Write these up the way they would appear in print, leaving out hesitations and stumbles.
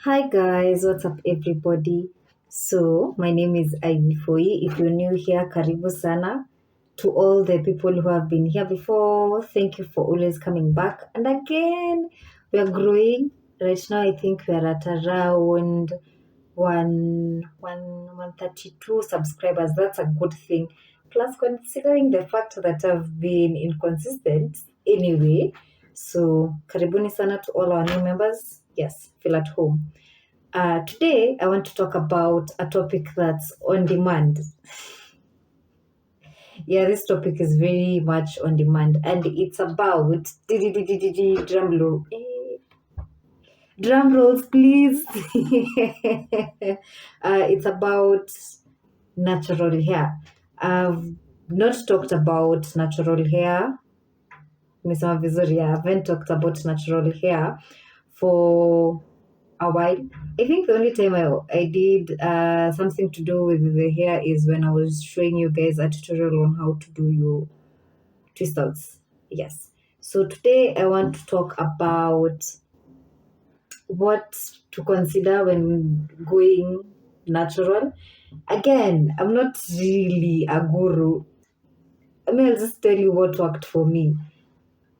Hi guys, what's up everybody? So, my name is Ivy Foi. If you're new here, karibu sana. To all the people who have been here before, thank you for always coming back. And again, we are growing. Right now, I think we are at around 132 subscribers. That's a good thing. Plus, considering the fact that I've been inconsistent anyway. So, karibuni sana to all our new members. Yes, feel at home. Today, I want to talk about a topic that's on demand. Yeah, this topic is very much on demand, and it's about drum roll. Drum rolls, please. It's about natural hair. I've not talked about natural hair. Nimesema vizuri, I haven't talked about natural hair for a while. I think the only time I did something to do with the hair is when I was showing you guys a tutorial on how to do your twist outs. Yes. So today I want to talk about what to consider when going natural. Again, I'm not really a guru. I'll just tell you what worked for me.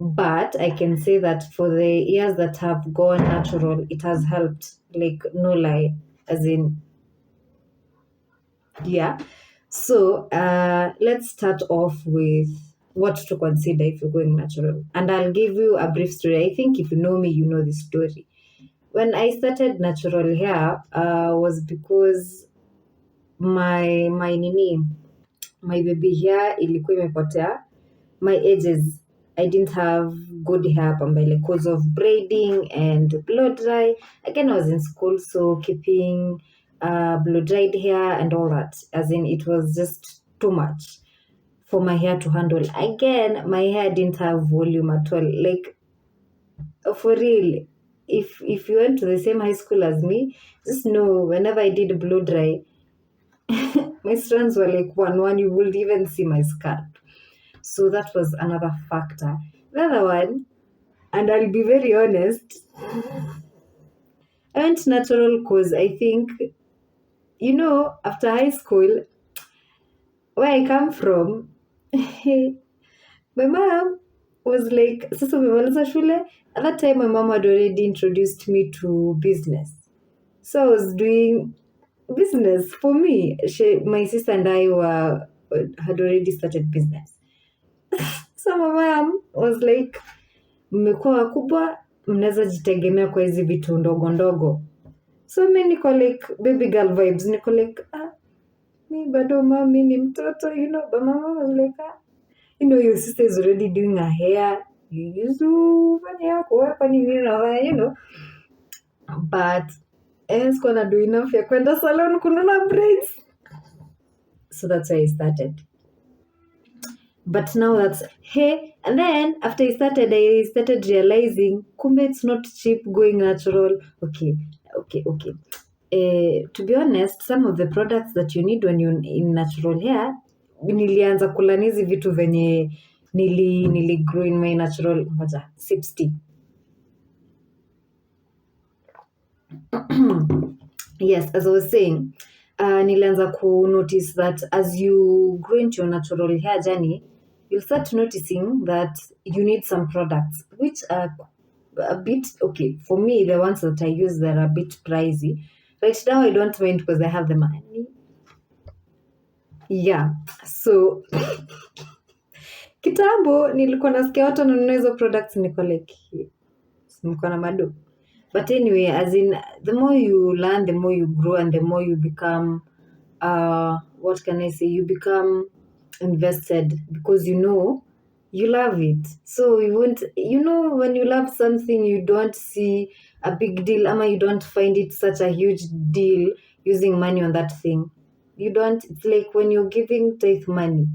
But I can say that for the years that have gone natural, it has helped. Like, no lie. As in, yeah. So let's start off with what to consider if you're going natural. And I'll give you a brief story. I think if you know me, you know this story. When I started natural hair, was because my baby hair ilikuwa imepotea. My edges, I didn't have good hair pambele because of braiding and blow dry. Again, I was in school, so keeping blow dried hair and all that, as in it was just too much for my hair to handle. Again, my hair didn't have volume at all. Like, for real, if you went to the same high school as me, just know whenever I did blow dry, my strands were like one, you would even see my scalp. So that was another factor. The other one, and I'll be very honest, I went natural because I think, after high school, where I come from, my mom was like, sasa umemaliza shule? At that time, my mom had already introduced me to business. So I was doing business for me. My sister and I had already started business. So my mom was like, mmekuwa wakubwa, mnaweza jitegemea kwa hizi vitu ndogo ndogo. So mi niko like baby girl vibes, niko like, mi bado mami ni mtoto, but my mom was like, your sister is already doing her hair, you used to fanya yako, hapa ni nini unafanya, but sikuwa na do enough ya kwenda salon kununua braids. So that's why I started. But now that's, hey, and then after I started realizing, kumbe it's not cheap going natural. Okay. To be honest, some of the products that you need when you're in natural hair, nilianza kula hizi vitu venye nili grow in my natural sip. Yes, as I was saying, nilianza ku notice that as you grow into your natural hair journey, you'll start noticing that you need some products, which are a bit, okay, for me, the ones that I use that are a bit pricey. Right now, I don't mind because I have the money. Yeah, so kitambo, nilikuwa nasikia watu wananunua hizo products, niko like, niko na mado. But anyway, as in, the more you learn, the more you grow, and the more you become, what can I say? You become invested because you love it. So you won't, when you love something, you don't see a big deal, ama you don't find it such a huge deal using money on that thing. You don't, it's like when you're giving tithe money.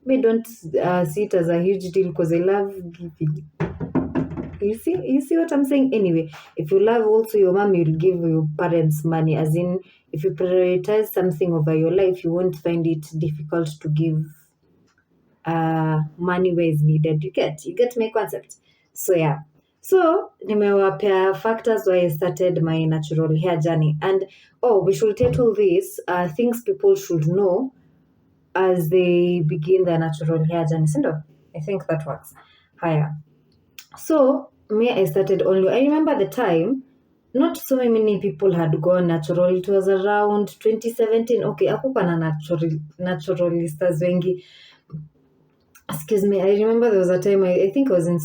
Me don't see it as a huge deal because I love giving. You see what I'm saying? Anyway, if you love also your mom, you'll give your parents money. As in, if you prioritize something over your life, you won't find it difficult to give money where it's needed. You get my concept. So yeah. So nimewapea factors why I started my natural hair journey. And we should title this things people should know as they begin their natural hair journey. Sindo? I think that works. Higher. So I started only. I remember the time, not so many people had gone natural. It was around 2017. Okay, hakukuwa na naturalistas wengi. Excuse me, I remember there was a time, I think I was in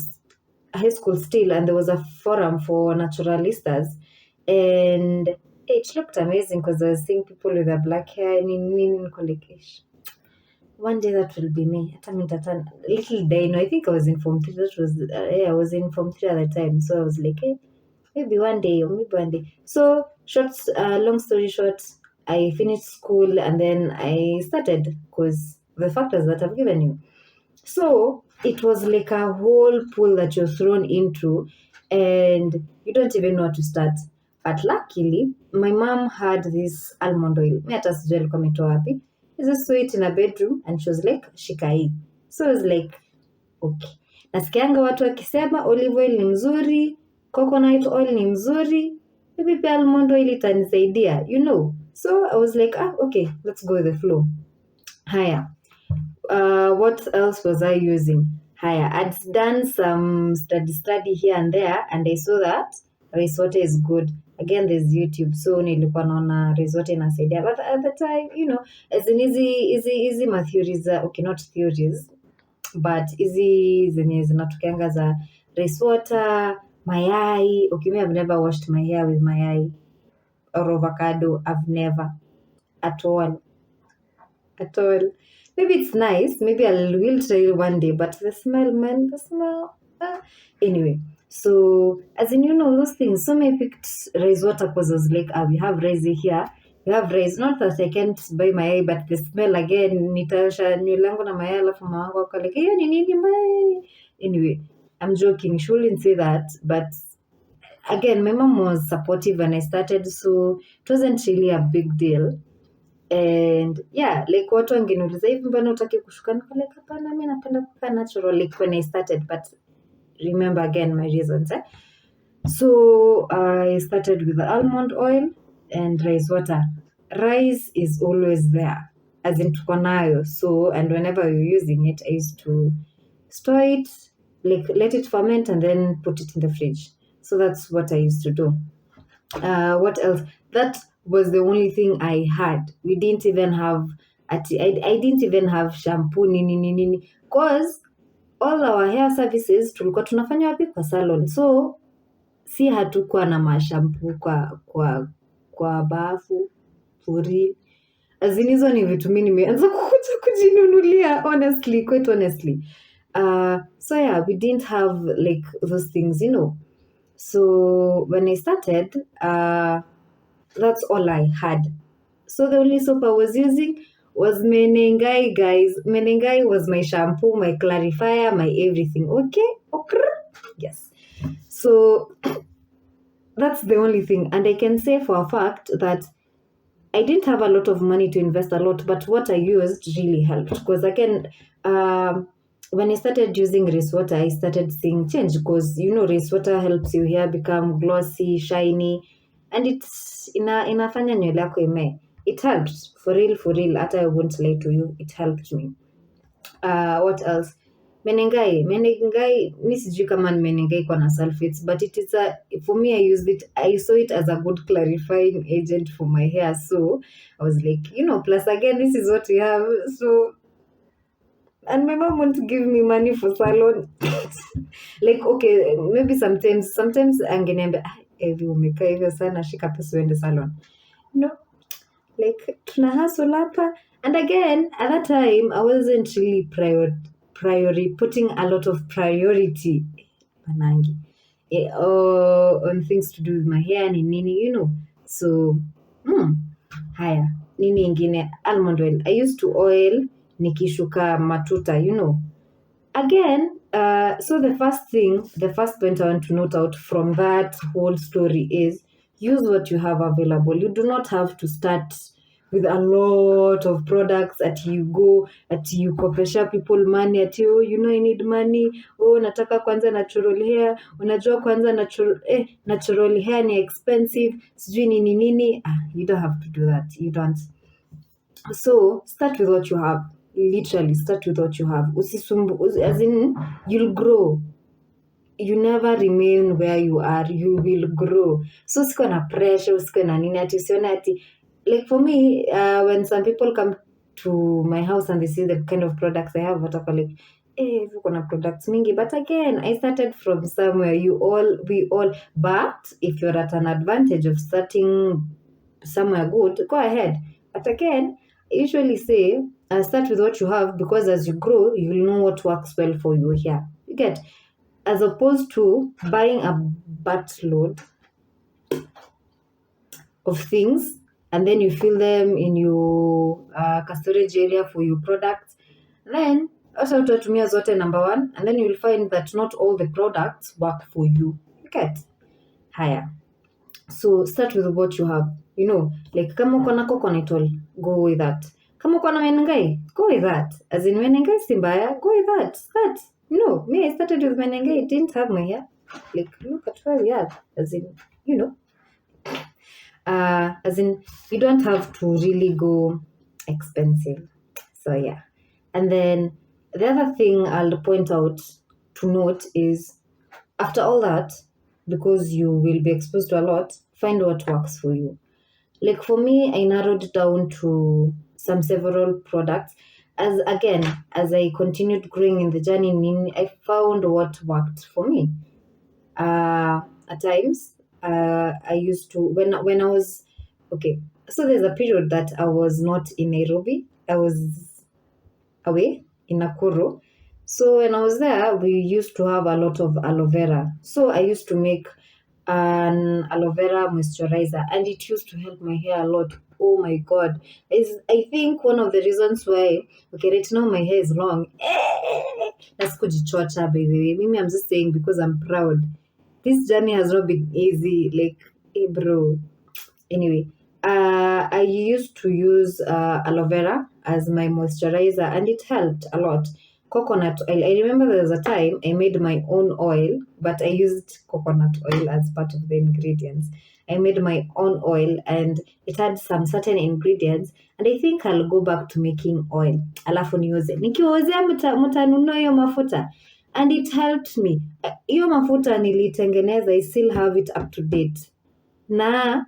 high school still, and there was a forum for naturalistas, and it looked amazing because I was seeing people with their black hair. One day that will be me. Little Dino. I think I was in Form 3. I was in Form 3 at the time. So I was like, hey, maybe one day or maybe one day. So long story short, I finished school and then I started because the factors that I've given you. So it was like a whole pool that you're thrown into and you don't even know how to start. But luckily, my mom had this almond oil. Mi hata sijui alikuwa ametoa wapi. I just saw it in a bedroom and she was like, shika hii. So I was like, okay. Nasikianga watu wakisema olive oil ni mzuri, coconut oil ni mzuri, maybe pia almond oil itanisaidia, you know. So I was like, okay, let's go with the flow. Haya. What else was I using? Haya, I'd done some study here and there, and I saw that rice water is good. Again, there's YouTube, so nilikuwa naona rice water inasaidia. But at the time, you know, as in easy my theories, okay, not theories, but easy zenye zinatokeanga za rice water, mayai. Okay, me, I've never washed my hair with mayai or avocado. I've never at all. Maybe it's nice. Maybe I will try one day. But the smell, man, the smell. Anyway, so as in, you know, those things. So I picked rice water because I was like, we have rice here. We have rice. Not that I can't buy mayai, but the smell again. Nitasha nywele na mayai alafu mama wangu wako like, hiyo ni nini mayai? Anyway, I'm joking. She wouldn't say that, but again, my mom was supportive when I started, so it wasn't really a big deal. And yeah, like watu wangeniuliza hivi mbona utaki kushuka, niko like hapana, mimi napenda kukaa natural like when I started, but remember again my reasons. So I started with the almond oil and rice water. Rice is always there, as in tuko nayo. So, and whenever you're using it, I used to store it, like let it ferment and then put it in the fridge. So that's what I used to do. What else? That was the only thing I had. We didn't even have I didn't even have shampoo nini because all our hair services tulikuwa tunafanya wapi? Kwa salon. So si hatukuwa na mashampoo kwa bafu furi. Azin hizo ni vitu mimi nimeanza kujinunulia, honestly, quite honestly. So yeah, we didn't have like those things, you know. So when I started, that's all I had. So the only soap I was using was Menengai, guys. Menengai was my shampoo, my clarifier, my everything. Okay? Yes. So that's the only thing. And I can say for a fact that I didn't have a lot of money to invest a lot, but what I used really helped. Because again, when I started using rice water, I started seeing change because, you know, rice water helps your hair become glossy, shiny, and it's inafanya nywele yako ime. It helped, for real, hata I won't lie to you, it helped me. What else? Menengai, mi sijui kama menengai kwa na sulfates, but it is for me, I saw it as a good clarifying agent for my hair. So I was like, you know, plus again, this is what we have. So, and my mom won't give me money for salon. Like, okay, maybe sometimes angeniambia, hivi umekaa hivyo sana, shika pesa uende salon. No, like tuna hustle hapa. And again, at that time, I wasn't really putting a lot of priority on things to do with my hair nini, you know. So haya, nini ingine? Almond oil. I used to oil nikishuka matuta, you know. Again, so the first point I want to note out from that whole story is use what you have available. You do not have to start with a lot of products, ati you go, ati you kopesha people money, ati oh, I need money, oh nataka kwanza natural hair, unajua kwanza natural hair ni expensive, sijui nini. You don't have to do that. You don't. So start with what you have. Literally start with what you have. As in, you'll grow. You never remain where you are. You will grow. So usikuwe na pressure, usikuwe na nini, ati usione ati, like for me, when some people come to my house and they see the kind of products I have, watakuwa like, uko na products mingi. But again, I started from somewhere. We all. But if you're at an advantage of starting somewhere good, go ahead. But again, I usually say, start with what you have, because as you grow, you'll know what works well for you here. You get? As opposed to buying a buttload of things and then you fill them in your storage area for your products. Then also utatumia zote number one, and then you'll find that not all the products work for you. You get? Higher. So start with what you have. Like kama uko na coconut oil, go with that. Kama uko na menengai, go with that. As in menengai si mbaya, go with that. Me, I started with menengai, it didn't have my hair. Like, look at where we are. As in, you don't have to really go expensive. So yeah. And then the other thing I'll point out to note is, after all that, because you will be exposed to a lot, find what works for you. Like for me, I narrowed down to several products. As I continued growing in the journey, I found what worked for me. At times, I used to, when I was, okay, so there's a period that I was not in Nairobi. I was away in Nakuru. So when I was there, we used to have a lot of aloe vera. So I used to make an aloe vera moisturizer, and it used to help my hair a lot. Oh my god. I think one of the reasons why, okay, right now my hair is long. That's kujichocha, by the way. Maybe I'm just saying because I'm proud. This journey has not been easy. Like, hey bro. Anyway, I used to use aloe vera as my moisturizer, and it helped a lot. Coconut oil. I remember there was a time I made my own oil, but I used coconut oil as part of the ingredients. I made my own oil, and it had some certain ingredients, and I think I'll go back to making oil. Alafu niuze. Nikiwauzia mtanunua hiyo mafuta. And it helped me. Hiyo mafuta nilitengeneza, I still have it up to date. Na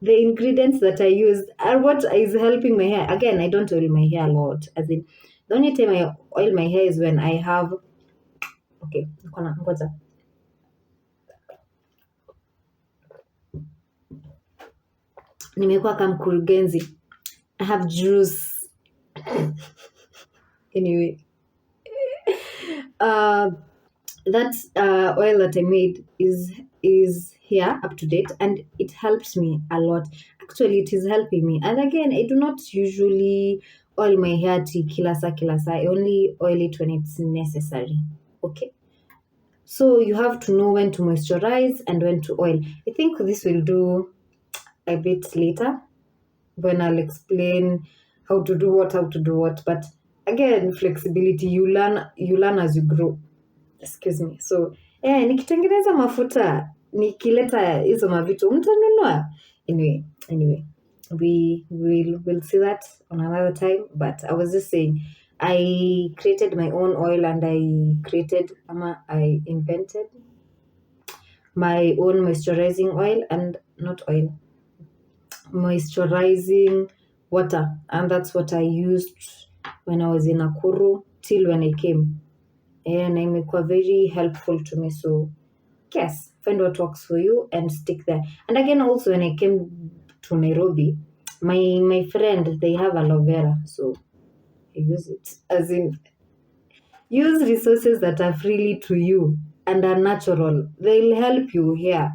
the ingredients that I used are what is helping my hair. Again, I don't oil my hair a lot. As in, the only time I oil my hair is when I have, okay, ngoja. Nimekuwa kama mkurugenzi. I have juice. Anyway, that oil that I made is here up to date, and it helps me a lot. Actually, it is helping me. And again, I do not usually oil my hair to kilasa. I only oil it when it's necessary. Okay. So you have to know when to moisturize and when to oil. I think this will do a bit later when I'll explain how to do what. But again, flexibility, you learn as you grow. Excuse me. So nikitengeneza mafuta, nikileta hizo mavitu mtanunua. Anyway, we'll see that on another time. But I was just saying, I created my own oil, and I invented my own moisturizing oil, and not oil, moisturizing water, and that's what I used when I was in Nakuru till when I came. And imekuwa very helpful to me. So yes, find what works for you and stick there. And again, also when I came to Nairobi, my friend, they have aloe vera, so I use it. As in, use resources that are freely to you and are natural. They'll help you here,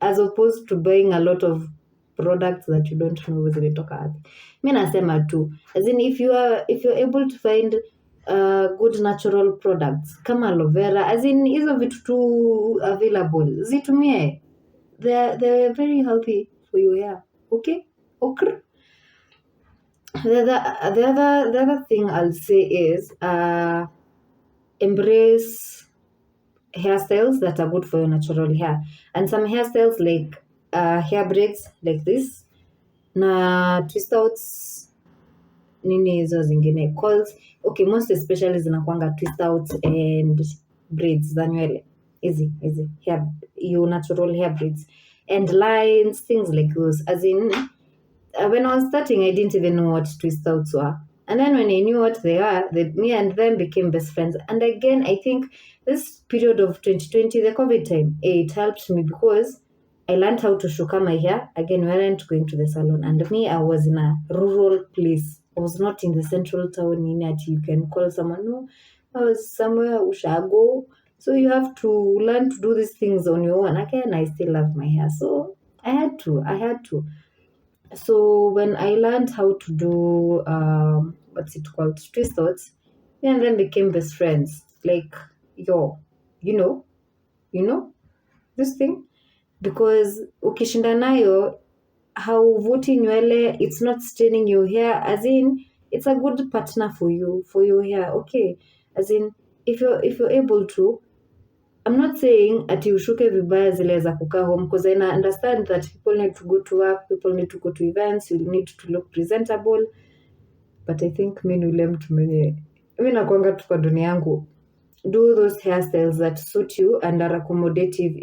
as opposed to buying a lot of products that you don't know zimetoka wapi. Mi nasema tu, as in, if you're able to find good natural products kama aloe vera, as in hizo vitu tu available, zitumie. They're very healthy for you, yeah. Okay. The other thing I'll say is embrace hairstyles that are good for your natural hair. And some hairstyles like hair braids like this na twist outs nini hizo zingine calls. Okay, most especially zinakwanga twist outs and braids za nywele. Easy hair, your natural hair braids and lines, things like those. As in, when I was starting, I didn't even know what twist outs were. And then when I knew what they are, me and them became best friends. And again, I think this period of 2020, the COVID time, it helped me because I learned how to shuka my hair. Again, we weren't going to the salon. And me, I was in a rural place. I was not in the central town in that you can call someone. No, I was somewhere Ushago. So you have to learn to do these things on your own. Again, I still love my hair. So I had to. So when I learned how to do what's it called, twist outs, me and them became best friends. Like, you know this thing, because ukishinda nayo hauvuti nywele, it's not staining your hair. As in, it's a good partner for your hair. Okay, as in, if you're able to. I'm not saying ati ushuke vibaya zile za kukaa home, because I understand that people need to go to work, people need to go to events, you need to look presentable. But I think mi ni ule mtu mwenye mi nakuanga tu kwa dunia yangu, do those hairstyles that suit you and are accommodative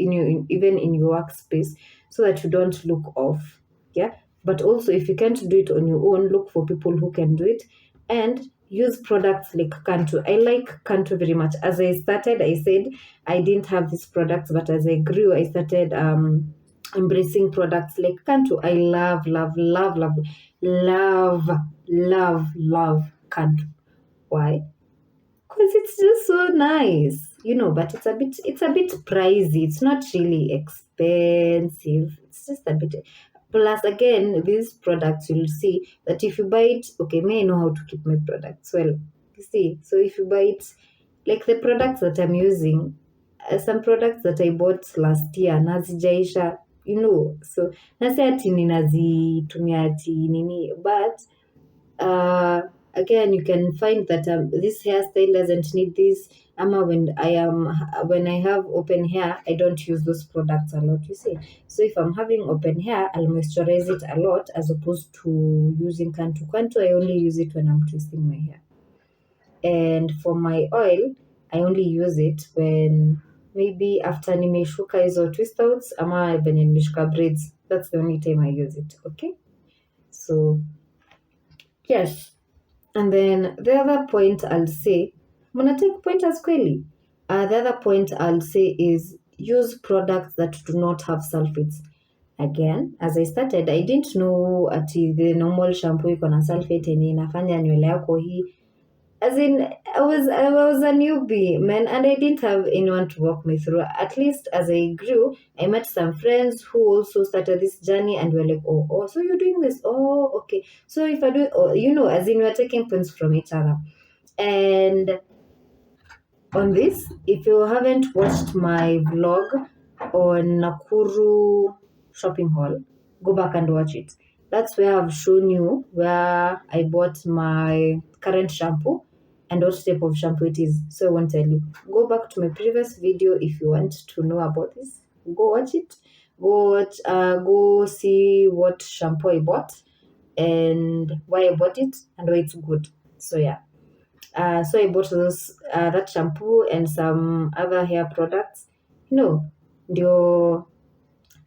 even in your workspace, so that you don't look off. Yeah, but also if you can't do it on your own, look for people who can do it and use products like Cantu. I like Cantu very much. As I started, I said I didn't have these products, but as I grew, I started embracing products like Cantu. I love Cantu. Why? Because it's just so nice, but it's a bit pricey. It's not really expensive. It's just a bit. Plus, again, these products, you'll see that if you buy it, okay, may I know how to keep my products well. You see, so if you buy it, like the products that I'm using, some products that I bought last year, nazijaisha, so nasi ati ninazitumia ati nini, but again, you can find that this hairstyle doesn't need this. When I have open hair, I don't use those products a lot, you see. So if I'm having open hair, I'll moisturize it a lot as opposed to using Cantu. Cantu, I only use it when I'm twisting my hair. And for my oil, I only use it when maybe after nimeshuka hizo twist outs ama venye nimeshuka braids. That's the only time I use it, okay? So, yes. And then the other point I'll say, muna take pointers kweli. The other point I'll say is use products that do not have sulfates. Again, as I started, I didn't know ati the normal shampoo iko na sulfate yenye inafanya nywele yako hii. As in, I was a newbie, man, and I didn't have anyone to walk me through. At least as I grew, I met some friends who also started this journey and were like, oh, so you're doing this? Oh, okay. So if I do, as in we're taking points from each other. And on this, if you haven't watched my vlog on Nakuru shopping haul, go back and watch it. That's where I've shown you where I bought my current shampoo and what type of shampoo it is. So I won't tell you. Go back to my previous video if you want to know about this. Go watch it. Go see what shampoo I bought and why I bought it and why it's good. So yeah. So I bought that shampoo and some other hair products.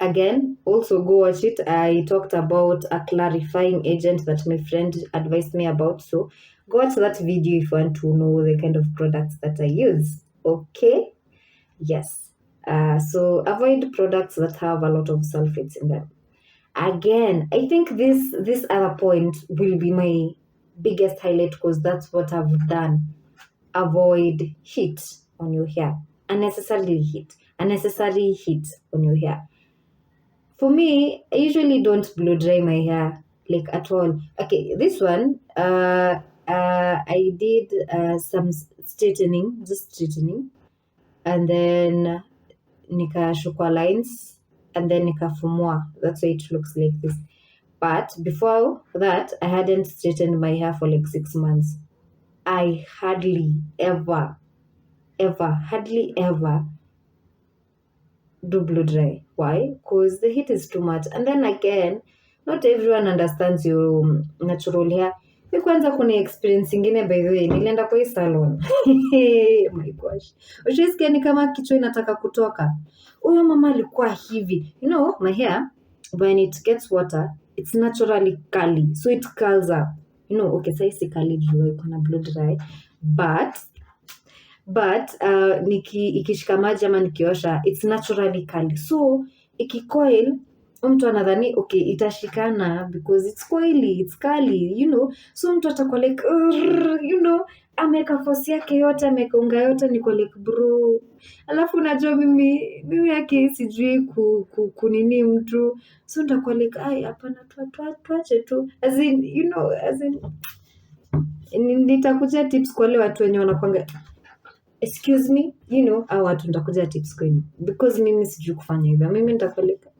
Again, also go watch it. I talked about a clarifying agent that my friend advised me about. So go watch that video if you want to know the kind of products that I use. Okay? Yes. So avoid products that have a lot of sulfates in them. Again, I think this other point will be my biggest highlight because that's what I've done. Avoid heat on your hair. Unnecessary heat on your hair. For me, I usually don't blow dry my hair like at all. Okay, this one, I did some straightening, and then nikashukwa lines, and then nikafumua. That's why it looks like this. But before that, I hadn't straightened my hair for like 6 months. I hardly ever do blow dry. Why? Because the heat is too much. And then again, not everyone understands your natural hair. Mi kwanza kuna experience ingine by the way, nilienda kwa hii salon. Oh my gosh. Ushaisikia ni kama kichwa inataka kutoka. Huyo mama alikuwa hivi. You know, my hair, when it gets water, it's naturally curly. So it curls up. You know, okay, sasa si curly juu iko na blow dry. But ikishika maji ama nikiosha, it's naturally curly. So ikikoil, mtu anadhani okay itashikana because it's coily, it's curly, you know. So mtu atakuwa like you know, ameka force yake yote, ameka unga yote, niko like bro. Alafu unajua mimi yake sijui kunini mtu. So nitakuwa like ai hapana, tuache tu. As in, you know, as in nitakuja tips kwa wale watu wenye wanakwanga excuse me, you know, au watu nitakuja tips kwenyu because mimi sijui kufanya hivyo. Mimi nitapeleka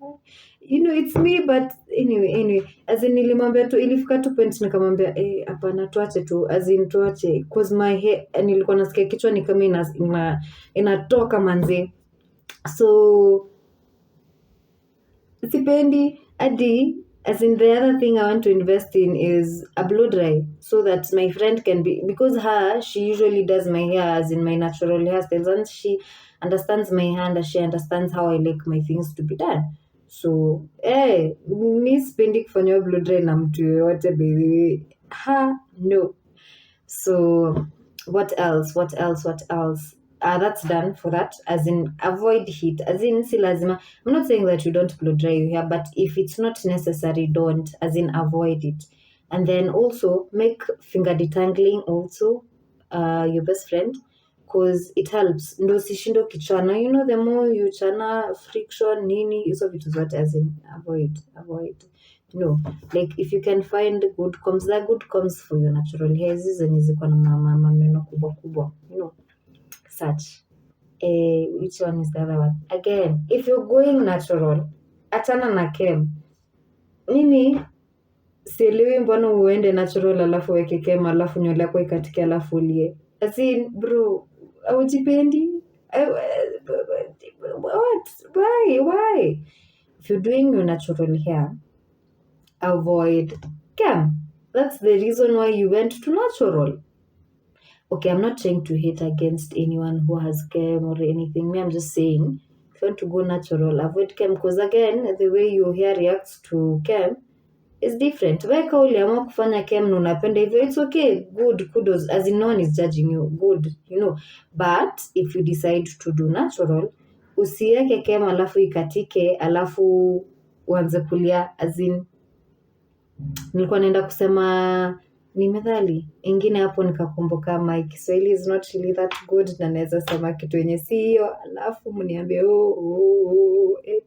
you know it's me, but anyway as in nilimwambia tu, ilifika tu point nikamwambia hapana tuache tu, as in tuache cause my hair nilikuwa nasikia kichwa ni kama inatoka manze, so sipendi hadi. As in the other thing I want to invest in is a blow dry so that my friend can be, because she usually does my hair as in my natural hairstyles and she understands my hair and she understands how I like my things to be done. So mi sipendi kufanya blow dry na mtu yoyote baby. No. So what else? That's done for that. As in avoid heat. As in si lazima. I'm not saying that you don't blow dry your hair, but if it's not necessary, don't. As in avoid it. And then also make finger detangling also your best friend, because it helps. Ndo usishinde ukichana. You know, the more you chana, friction, nini, hizo vitu zote, as in avoid. No, like if you can find good combs, they're good combs for your natural hair. Hizi zenye ziko na mameno kubwa, you know, such. Which one is the other one? Again, if you're going natural, achana na kem. Mimi sielewi mbona uende natural alafu weke kem alafu nywele yako ikatike alafu ulie. As in, bro, aujipendi? What? Why? If you're doing your natural hair, avoid kem. That's the reason why you went to natural. Okay, I'm not trying to hate against anyone who has kem or anything. I'm just saying, if you want to go natural, avoid kem, because again, the way your hair reacts to kem is different. Weka uliamua kufanya kem na unapenda hivyo, it's okay, good, kudos, as in no one is judging you, good, you know. But if you decide to do natural, usiweke kem alafu ikatike alafu uanze kulia. As in, nilikuwa naenda kusema ni methali ingine hapo nikakumbuka my Kiswahili is not really that good na naweza sema kitu yenye si hiyo alafu mniambie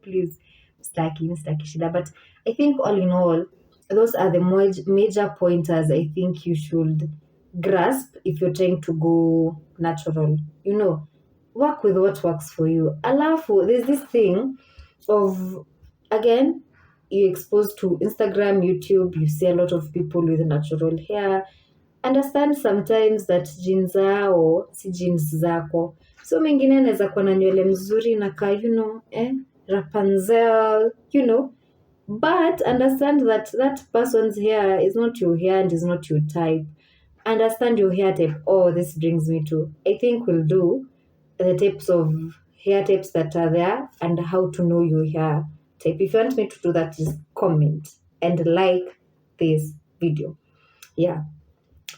please, staki shida. But I think all in all, those are the major pointers I think you should grasp if you're trying to go natural. You know, work with what works for you. Alafu there's this thing of, again, you're exposed to Instagram, YouTube, you see a lot of people with natural hair. Understand sometimes that jeans zao si jeans zako. So mengine anaweza kuwa na nywele mzuri na ka, you know, Rapunzel, you know. But understand that that person's hair is not your hair and is not your type. Understand your hair type. This brings me to, I think we'll do the types of hair types that are there and how to know your hair type. If you want me to do that, just comment and like this video. Yeah.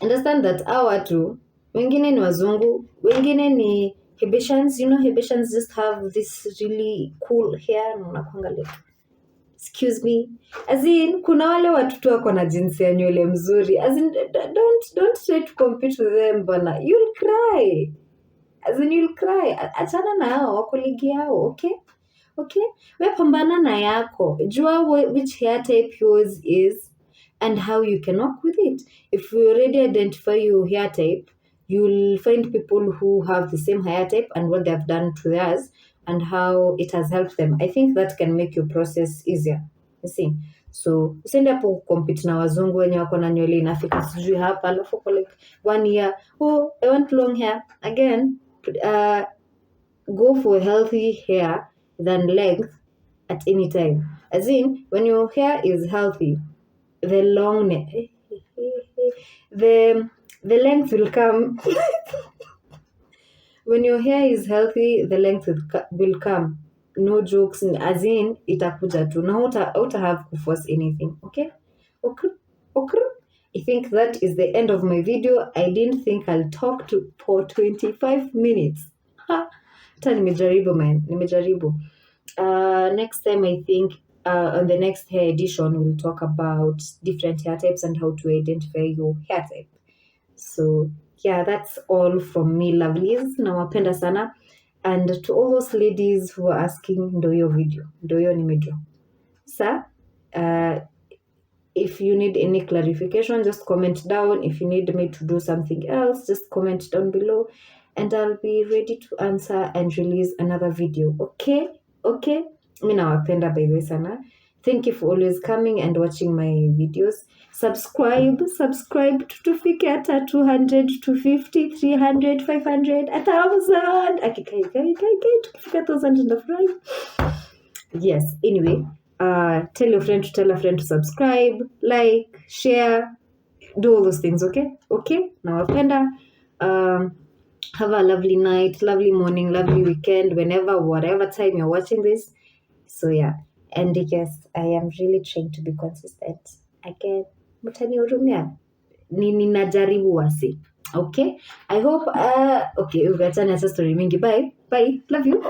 Understand that our watu, wengine ni wazungu, wengine ni Habeshans. You know, Habeshans just have this really cool hair. Unakwanga like, excuse me. As in, kuna wale watu tu wako na jinsi ya nywele mzuri. As in, don't try to compete with them, bana. You'll cry. As in, you'll cry. Achana na hao, wako ligi yao, okay? We pambana na yako. Jua which hair type yours is and how you can work with it. If you already identify your hair type, you'll find people who have the same hair type and what they've done to theirs and how it has helped them. I think that can make your process easier. You see? So usiende hapo compete na wazungu wenye wako na nywele inafika sijui hapa, alafu uko like 1 year, oh I want long hair. Again, go for healthy hair than length at any time. As in, when your hair is healthy, the the length will come. When your hair is healthy, the length will come. No jokes, as in itakuja tu na hauta have to force anything. Okay. I think that is the end of my video. I didn't think I'll talk for 25 minutes. Hata nimejaribu. Next time, I think on the next hair edition, we'll talk about different hair types and how to identify your hair type. So yeah, that's all from me, lovelies. Nawapenda sana. And to all those ladies who are asking, ndo hiyo video, ndo hiyo nimedraw. Sa, if you need any clarification, just comment down. If you need me to do something else, just comment down below. And I'll be ready to answer and release another video. Okay? Mimi nawapenda by the way sana. Thank you for always coming and watching my videos. Subscribe tufike hata 200, 250, 300, 500, 1,000. Tukifika 1,000 ndafurahi. Yes, anyway, tell your friend to tell a friend to subscribe, like, share, do all those things, okay? Nawapenda. Have a lovely night, lovely morning, lovely weekend, whatever time you're watching this. So yeah, and yes, I am really trying to be consistent. Again, mtanihurumia, ninajaribu wasi. Okay, I hope, okay, ugatana story mingi. Bye, love you.